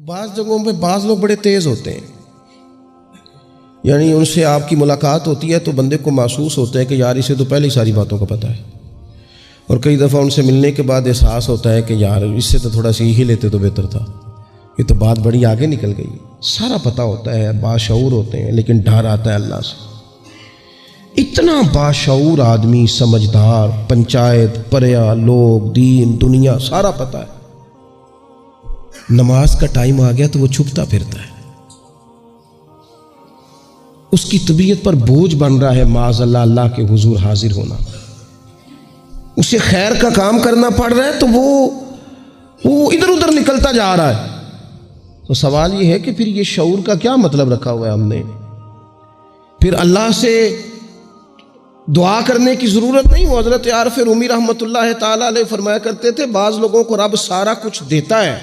بعض جگہوں پہ بعض لوگ بڑے تیز ہوتے ہیں، یعنی ان سے آپ کی ملاقات ہوتی ہے تو بندے کو محسوس ہوتا ہے کہ یار اسے تو پہلے ہی ساری باتوں کا پتہ ہے، اور کئی دفعہ ان سے ملنے کے بعد احساس ہوتا ہے کہ یار اس سے تو تھوڑا سیکھ ہی لیتے تو بہتر تھا، یہ تو بات بڑی آگے نکل گئی۔ سارا پتہ ہوتا ہے، باشعور ہوتے ہیں، لیکن ڈر آتا ہے اللہ سے۔ اتنا باشعور آدمی، سمجھدار، پنچایت، پریا، لوگ، دین، دنیا سارا پتہ ہے، نماز کا ٹائم آ گیا تو وہ چھپتا پھرتا ہے، اس کی طبیعت پر بوجھ بن رہا ہے معاذ اللہ اللہ کے حضور حاضر ہونا، اسے خیر کا کام کرنا پڑ رہا ہے تو وہ ادھر ادھر نکلتا جا رہا ہے۔ تو سوال یہ ہے کہ پھر یہ شعور کا کیا مطلب رکھا ہوا ہے ہم نے؟ پھر اللہ سے دعا کرنے کی ضرورت نہیں۔ وہ حضرت عارف رومی رحمۃ اللہ تعالی علیہ فرمایا کرتے تھے بعض لوگوں کو رب سارا کچھ دیتا ہے،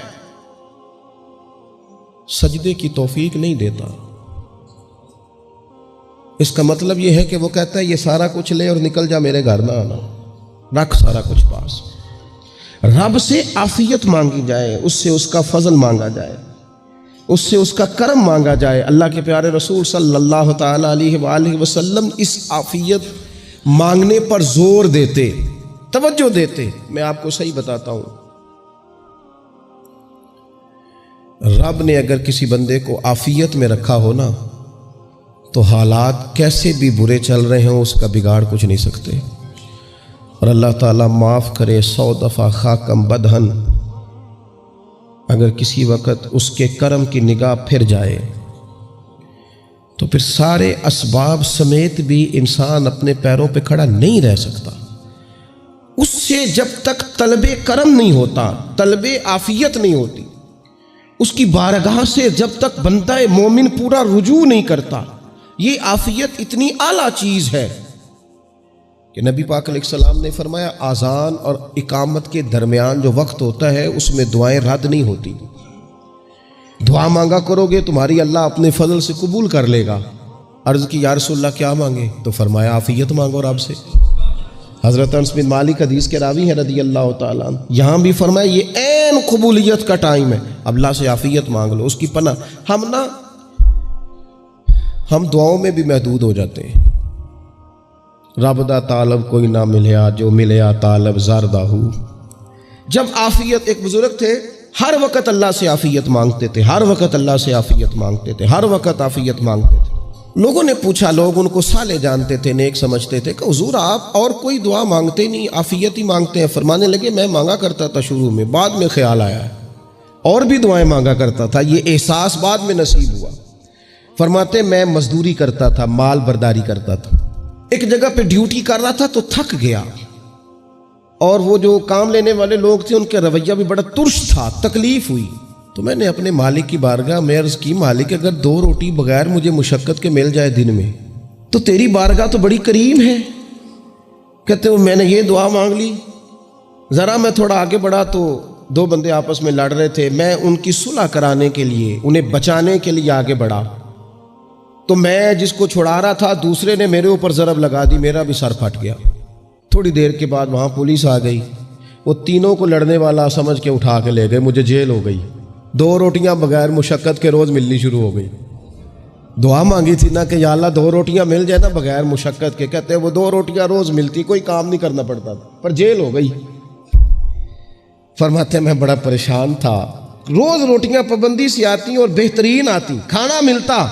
سجدے کی توفیق نہیں دیتا۔ اس کا مطلب یہ ہے کہ وہ کہتا ہے یہ سارا کچھ لے اور نکل جا، میرے گھر نہ آنا، رکھ سارا کچھ پاس۔ رب سے عافیت مانگی جائے، اس سے اس کا فضل مانگا جائے، اس سے اس کا کرم مانگا جائے۔ اللہ کے پیارے رسول صلی اللہ تعالی علیہ وآلہ وسلم اس عافیت مانگنے پر زور دیتے، توجہ دیتے۔ میں آپ کو صحیح بتاتا ہوں، رب نے اگر کسی بندے کو عافیت میں رکھا ہو نا تو حالات کیسے بھی برے چل رہے ہوں اس کا بگاڑ کچھ نہیں سکتے۔ اور اللہ تعالیٰ معاف کرے، 100 دفعہ خاکم بدہن، اگر کسی وقت اس کے کرم کی نگاہ پھر جائے تو پھر سارے اسباب سمیت بھی انسان اپنے پیروں پہ کھڑا نہیں رہ سکتا۔ اس سے جب تک طلب کرم نہیں ہوتا، طلب عافیت نہیں ہوتی، اس کی بارگاہ سے جب تک بندہ مومن پورا رجوع نہیں کرتا، یہ عافیت اتنی اعلیٰ چیز ہے کہ نبی پاک علیہ السلام نے فرمایا اذان اور اقامت کے درمیان جو وقت ہوتا ہے اس میں دعائیں رد نہیں ہوتی۔ دعا مانگا کرو گے تمہاری اللہ اپنے فضل سے قبول کر لے گا۔ عرض کی یا رسول اللہ کیا مانگے؟ تو فرمایا عافیت مانگو رب سے۔ حضرت انس بن مالک حدیث کے راوی ہیں رضی اللہ تعالیٰ عنہ، یہاں بھی فرمایا یہ عین قبولیت کا ٹائم ہے، اب اللہ سے عافیت مانگ لو، اس کی پناہ۔ ہم دعاؤں میں بھی محدود ہو جاتے ہیں۔ رب دا طالب کوئی نہ ملیا، جو ملیا طالب زردہ ہو۔ جب عافیت، ایک بزرگ تھے ہر وقت اللہ سے عافیت مانگتے تھے، ہر وقت اللہ سے عافیت مانگتے تھے، ہر وقت عافیت مانگتے تھے۔ لوگوں نے پوچھا، لوگ ان کو صالح جانتے تھے، نیک سمجھتے تھے کہ حضور آپ اور کوئی دعا مانگتے نہیں، عافیت ہی مانگتے ہیں۔ فرمانے لگے میں مانگا کرتا تھا شروع میں، بعد میں خیال آیا ہے اور بھی دعائیں مانگا کرتا تھا، یہ احساس بعد میں نصیب ہوا۔ فرماتے میں مزدوری کرتا تھا، مال برداری کرتا تھا، ایک جگہ پہ ڈیوٹی کر رہا تھا تو تھک گیا، اور وہ جو کام لینے والے لوگ تھے ان کا رویہ بھی بڑا ترش تھا، تکلیف ہوئی۔ تو میں نے اپنے مالک کی بارگاہ میں عرض کی، مالک اگر 2 روٹی بغیر مجھے مشقت کے مل جائے دن میں تو تیری بارگاہ تو بڑی کریم ہے۔ کہتے ہیں میں نے یہ دعا مانگ لی، ذرا میں تھوڑا آگے بڑھا تو 2 بندے آپس میں لڑ رہے تھے، میں ان کی صلح کرانے کے لیے، انہیں بچانے کے لیے آگے بڑھا، تو میں جس کو چھڑا رہا تھا دوسرے نے میرے اوپر ضرب لگا دی، میرا بھی سر پھٹ گیا۔ تھوڑی دیر کے بعد وہاں پولیس آ گئی، وہ تینوں کو لڑنے والا سمجھ کے اٹھا کے لے گئے، مجھے جیل ہو گئی۔ 2 روٹیاں بغیر مشقت کے روز ملنی شروع ہو گئی۔ دعا مانگی تھی نا کہ یا اللہ 2 روٹیاں مل جائے نا بغیر مشقت کے، کہتے ہیں وہ 2 روٹیاں روز ملتی، کوئی کام نہیں کرنا پڑتا تھا، پر جیل ہو گئی۔ فرماتے ہیں میں بڑا پریشان تھا، روز روٹیاں پابندی سے آتی اور بہترین آتی، کھانا ملتا۔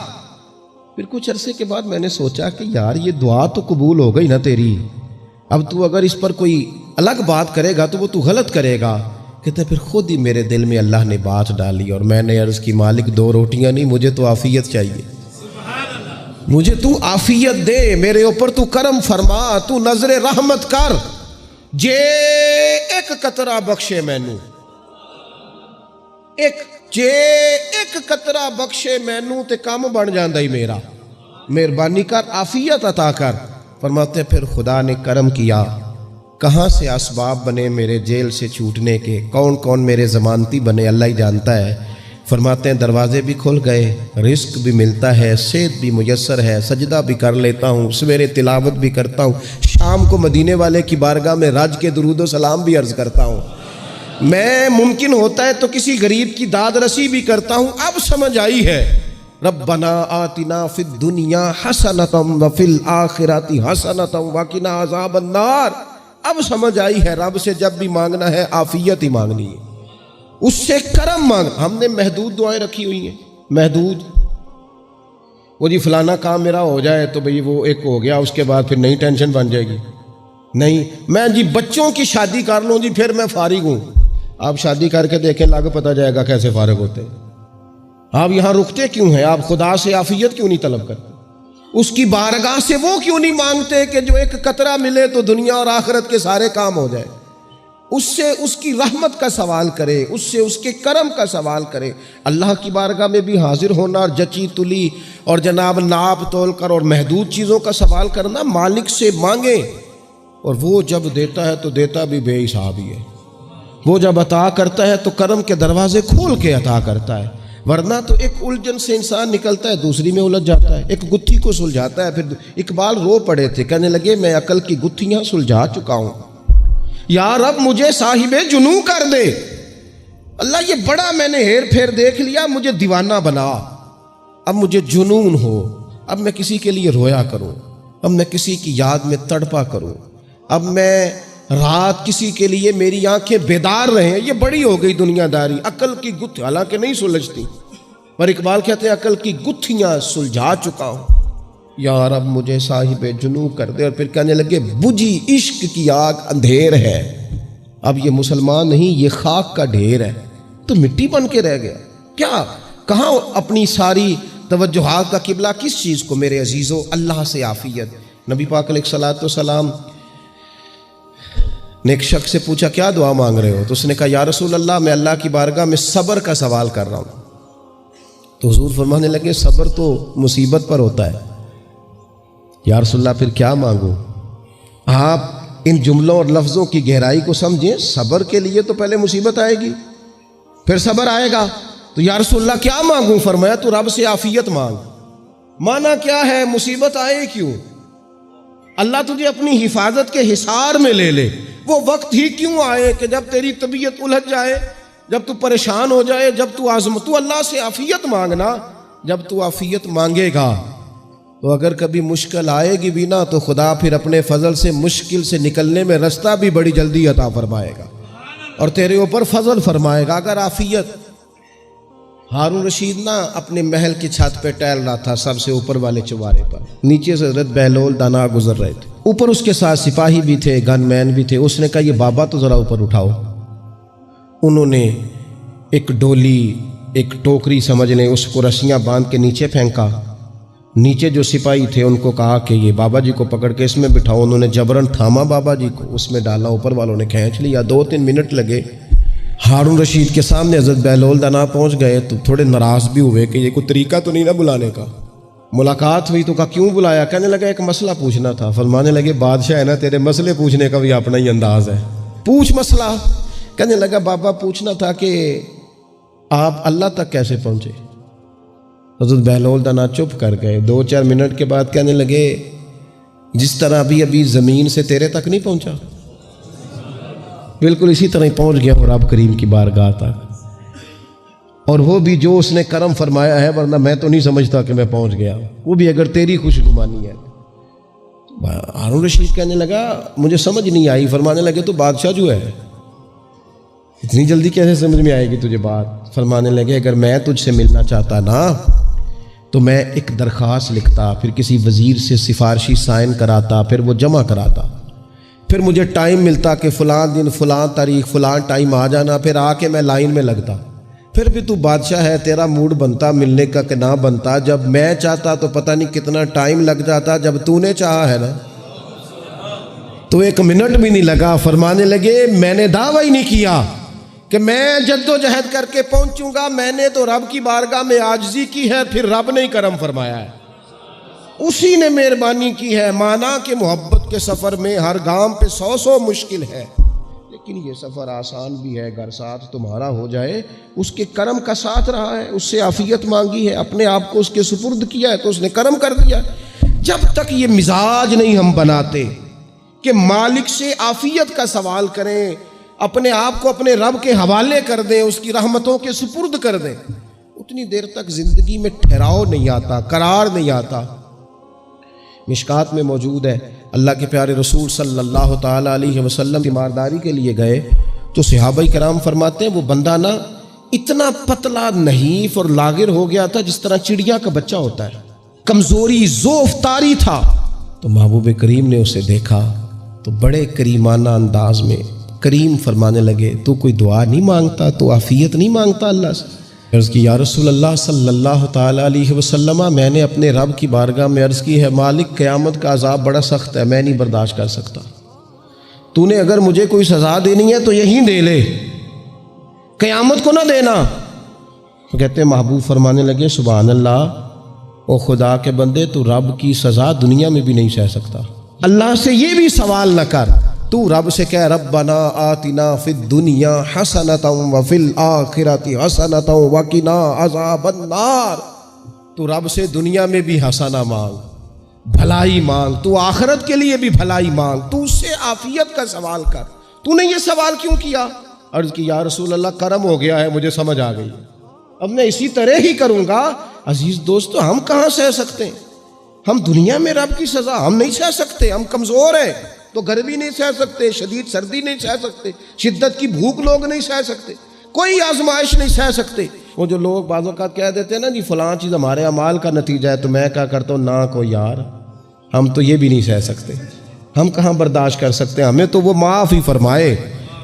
پھر کچھ عرصے کے بعد میں نے سوچا کہ یار یہ دعا تو قبول ہو گئی نا تیری، اب تو اگر اس پر کوئی الگ بات کرے گا تو وہ تو غلط کرے گا۔ کہتے پھر خود ہی میرے دل میں اللہ نے بات ڈالی اور میں نے عرض کی مالک 2 روٹیاں نہیں، مجھے تو عافیت چاہیے، مجھے تو عافیت دے، میرے اوپر تو کرم فرما، تو نظر رحمت کر، جے ایک قطرہ بخشے مینوں، ایک قطرہ بخشے مینوں تے کام بن جاندا ہی میرا، مہربانی کر عافیت عطا کر۔ فرماتے پھر خدا نے کرم کیا، کہاں سے اسباب بنے میرے جیل سے چھوٹنے کے، کون کون میرے ضمانتی بنے اللہ ہی جانتا ہے۔ فرماتے ہیں دروازے بھی کھل گئے، رزق بھی ملتا ہے، صحت بھی میسر ہے، سجدہ بھی کر لیتا ہوں، سویرے تلاوت بھی کرتا ہوں، شام کو مدینے والے کی بارگاہ میں رج کے درود و سلام بھی عرض کرتا ہوں۔ میں ممکن ہوتا ہے تو کسی غریب کی داد رسی بھی کرتا ہوں. اب سمجھ آئی ہے. ربنا آتنا فی الدنیا حسنۃ وفی الآخرۃ حسنۃ وقنا عذاب النار. اب سمجھ آئی ہے رب سے جب بھی مانگنا ہے عافیت ہی مانگنی ہے, اس سے کرم مانگ. ہم نے محدود دعائیں رکھی ہوئی ہیں, محدود. وہ جی فلانا کام میرا ہو جائے تو بھئی وہ ایک ہو گیا, اس کے بعد پھر نئی ٹینشن بن جائے گی. نہیں, میں جی بچوں کی شادی کر لوں جی پھر میں فارغ ہوں. آپ شادی کر کے دیکھیں, لاگ پتہ جائے گا کیسے فارغ ہوتے ہیں. آپ یہاں رکتے کیوں ہیں؟ آپ خدا سے عافیت کیوں نہیں طلب کرتے؟ اس کی بارگاہ سے وہ کیوں نہیں مانگتے کہ جو ایک قطرہ ملے تو دنیا اور آخرت کے سارے کام ہو جائے؟ اس سے اس کی رحمت کا سوال کرے, اس سے اس کے کرم کا سوال کرے. اللہ کی بارگاہ میں بھی حاضر ہونا اور جچی تلی اور جناب ناپ تول کر اور محدود چیزوں کا سوال کرنا, مالک سے مانگیں. اور وہ جب دیتا ہے تو دیتا بھی بے حساب ہی ہے. وہ جب عطا کرتا ہے تو کرم کے دروازے کھول کے عطا کرتا ہے, ورنہ تو ایک الجھن سے انسان نکلتا ہے دوسری میں الجھ جاتا ہے. ایک گتھی کو سلجھاتا ہے. پھر اقبال رو پڑے تھے, کہنے لگے میں عقل کی گتھیاں سلجھا چکا ہوں, یا رب مجھے صاحب جنوں کر دے. اللہ یہ بڑا میں نے ہیر پھیر دیکھ لیا, مجھے دیوانہ بنا. اب مجھے جنون ہو, اب میں کسی کے لیے رویا کروں, اب میں کسی کی یاد میں تڑپا کروں, اب میں رات کسی کے لیے میری آنکھیں بیدار رہیں. یہ بڑی ہو گئی دنیا داری. عقل کی گتھی حالانکہ نہیں سلجھتی, پر اقبال کہتے ہیں عقل کی گتھیاں سلجھا چکا ہوں, یا رب مجھے صاحب جنوں کر دے. اور پھر کہنے لگے بجھی عشق کی آگ اندھیر ہے. اب یہ مسلمان نہیں, یہ خاک کا ڈھیر ہے, تو مٹی بن کے رہ گیا. کیا کہاں اپنی ساری توجہات کا قبلہ کس چیز کو میرے عزیزو؟ اللہ سے عافیت. نبی پاک علیہ الصلوۃ والسلام نے ایک شخص سے پوچھا کیا دعا مانگ رہے ہو؟ تو اس نے کہا یا رسول اللہ میں اللہ کی بارگاہ میں صبر کا سوال کر رہا ہوں. تو حضور فرمانے لگے صبر تو مصیبت پر ہوتا ہے. یا رسول اللہ پھر کیا مانگوں؟ آپ ان جملوں اور لفظوں کی گہرائی کو سمجھیں. صبر کے لیے تو پہلے مصیبت آئے گی, پھر صبر آئے گا. تو یا رسول اللہ کیا مانگوں؟ فرمایا تو رب سے عافیت مانگ. مانا کیا ہے؟ مصیبت آئے کیوں؟ اللہ تجھے اپنی حفاظت کے حصار میں لے لے. وہ وقت ہی کیوں آئے کہ جب تیری طبیعت الجھ جائے, جب تو پریشان ہو جائے, جب تو تو اللہ سے عافیت مانگنا. جب تو عافیت مانگے گا تو اگر کبھی مشکل آئے گی بھی نا, تو خدا پھر اپنے فضل سے مشکل سے نکلنے میں رستہ بھی بڑی جلدی عطا فرمائے گا اور تیرے اوپر فضل فرمائے گا. اگر عافیت, ہارون رشید نا اپنے محل کی چھت پہ ٹہل رہا تھا سب سے اوپر والے چوارے پر, نیچے سے حضرت بہلول دانا گزر رہے تھے, اوپر اس کے ساتھ سپاہی بھی تھے, گن مین بھی تھے. اس نے کہا یہ بابا تو ذرا اوپر اٹھاؤ. انہوں نے ایک ڈولی, ایک ٹوکری سمجھ لیں, اس کو رسیاں باندھ کے نیچے پھینکا. نیچے جو سپاہی تھے ان کو کہا کہ یہ بابا جی کو پکڑ کے اس میں بٹھاؤ. انہوں نے جبرن تھاما بابا جی کو, اس میں ڈالا, اوپر والوں نے کھینچ لیا. 2-3 منٹ لگے. ہارون رشید کے سامنے حضرت بہلول دانا پہنچ گئے تو تھوڑے ناراض بھی ہوئے کہ یہ کوئی طریقہ تو نہیں نہ بلانے کا. ملاقات ہوئی تو کہا کیوں بلایا؟ کہنے لگا ایک مسئلہ پوچھنا تھا. فرمانے لگے بادشاہ ہے نا, تیرے مسئلے پوچھنے کا بھی اپنا ہی انداز ہے, پوچھ مسئلہ. کہنے لگا بابا پوچھنا تھا کہ آپ اللہ تک کیسے پہنچے؟ حضرت بہلول دانا چپ کر گئے. 2-4 منٹ کے بعد کہنے لگے جس طرح ابھی زمین سے تیرے تک نہیں پہنچا, بالکل اسی طرح ہی پہنچ گیا ہوں رب کریم کی بارگاہ تک. اور وہ بھی جو اس نے کرم فرمایا ہے, ورنہ میں تو نہیں سمجھتا کہ میں پہنچ گیا, وہ بھی اگر تیری خوش گمانی ہے. ہارون رشید کہنے لگا مجھے سمجھ نہیں آئی. فرمانے لگے تو بادشاہ جو ہے اتنی جلدی کیسے سمجھ میں آئے گی تجھے بات؟ فرمانے لگے اگر میں تجھ سے ملنا چاہتا نا تو میں ایک درخواست لکھتا, پھر کسی وزیر سے سفارشی سائن کراتا, پھر وہ جمع کراتا, پھر مجھے ٹائم ملتا کہ فلاں دن فلاں تاریخ فلاں ٹائم آ جانا, پھر آ کے میں لائن میں لگتا. پھر بھی تو بادشاہ ہے, تیرا موڈ بنتا ملنے کا کہ نہ بنتا. جب میں چاہتا تو پتہ نہیں کتنا ٹائم لگ جاتا, جب تو نے چاہا ہے نا تو 1 منٹ بھی نہیں لگا. فرمانے لگے میں نے دعویٰ ہی نہیں کیا کہ میں جد و جہد کر کے پہنچوں گا, میں نے تو رب کی بارگاہ میں عاجزی کی ہے, پھر رب نے ہی کرم فرمایا ہے, اسی نے مہربانی کی ہے. مانا کہ محبت کے سفر میں ہر گام پہ 100 مشکل ہے, لیکن یہ سفر آسان بھی ہے. گر ساتھ تمہارا ہو جائے, اس کے کرم کا ساتھ رہا ہے, اس سے عافیت مانگی ہے, اپنے آپ کو اس کے سپرد کیا ہے تو اس نے کرم کر دیا. جب تک یہ مزاج نہیں ہم بناتے کہ مالک سے عافیت کا سوال کریں, اپنے آپ کو اپنے رب کے حوالے کر دیں، اس کی رحمتوں کے سپرد کر دیں، اتنی دیر تک زندگی میں ٹھہراؤ نہیں آتا، قرار نہیں آتا۔ مشکات میں موجود ہے، اللہ کے پیارے رسول صلی اللہ تعالیٰ علیہ وسلم تیمارداری کے لیے گئے تو صحابہ کرام فرماتے ہیں وہ بندہ نا اتنا پتلا نحیف اور لاغر ہو گیا تھا جس طرح چڑیا کا بچہ ہوتا ہے، کمزوری ضعف طاری تھا۔ تو محبوب کریم نے اسے دیکھا تو بڑے کریمانہ انداز میں کریم فرمانے لگے، تو کوئی دعا نہیں مانگتا، تو عافیت نہیں مانگتا اللہ سے؟ عرض کی یا رسول اللہ صلی اللہ تعالیٰ علیہ وسلم، میں نے اپنے رب کی بارگاہ میں عرض کی ہے مالک قیامت کا عذاب بڑا سخت ہے، میں نہیں برداشت کر سکتا، تو نے اگر مجھے کوئی سزا دینی ہے تو یہیں دے لے، قیامت کو نہ دینا۔ تو کہتے ہیں محبوب فرمانے لگے سبحان اللہ، او خدا کے بندے تو رب کی سزا دنیا میں بھی نہیں سہ سکتا، اللہ سے یہ بھی سوال نہ کر، تو رب سے کہہ ربنا آتنا فی الدنیا حسنۃ وفی الآخرۃ حسنۃ وقنا عذاب النار۔ تو رب سے دنیا میں بھی حسنہ مانگ، بھلائی مانگ، تو آخرت کے لیے بھی بھلائی مانگ، تو اس سے عافیت کا سوال کر۔ تو نے یہ سوال کیوں کیا؟ عرض کی یا رسول اللہ کرم ہو گیا ہے، مجھے سمجھ آ گئی، اب میں اسی طرح ہی کروں گا۔ عزیز دوستو، ہم کہاں سہ سکتے ہیں؟ ہم دنیا میں رب کی سزا ہم نہیں سہ سکتے، ہم کمزور ہیں، تو گرمی نہیں سہ سکتے، شدید سردی نہیں سہ سکتے، شدت کی بھوک لوگ نہیں سہ سکتے، کوئی آزمائش نہیں سہ سکتے۔ وہ جو لوگ بعض اوقات کہہ دیتے ہیں نا جی فلاں چیز ہمارے اعمال کا نتیجہ ہے، تو میں کیا کرتا ہوں، نہ کو یار، ہم تو یہ بھی نہیں سہ سکتے، ہم کہاں برداشت کر سکتے ہیں، ہمیں تو وہ معاف ہی فرمائے،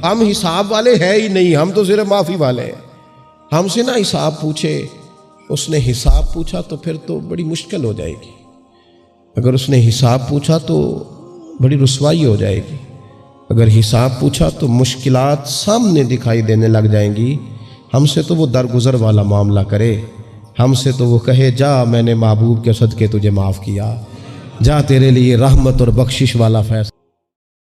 ہم حساب والے ہے ہی نہیں، ہم تو صرف معافی والے ہیں۔ ہم سے نہ حساب پوچھے، اس نے حساب پوچھا تو پھر تو بڑی مشکل ہو جائے گی، اگر اس نے حساب پوچھا تو بڑی رسوائی ہو جائے گی، اگر حساب پوچھا تو مشکلات سامنے دکھائی دینے لگ جائیں گی۔ ہم سے تو وہ درگزر والا معاملہ کرے، ہم سے تو وہ کہے جا میں نے محبوب کے صدقے تجھے معاف کیا، جا تیرے لیے رحمت اور بخشش والا فیصلہ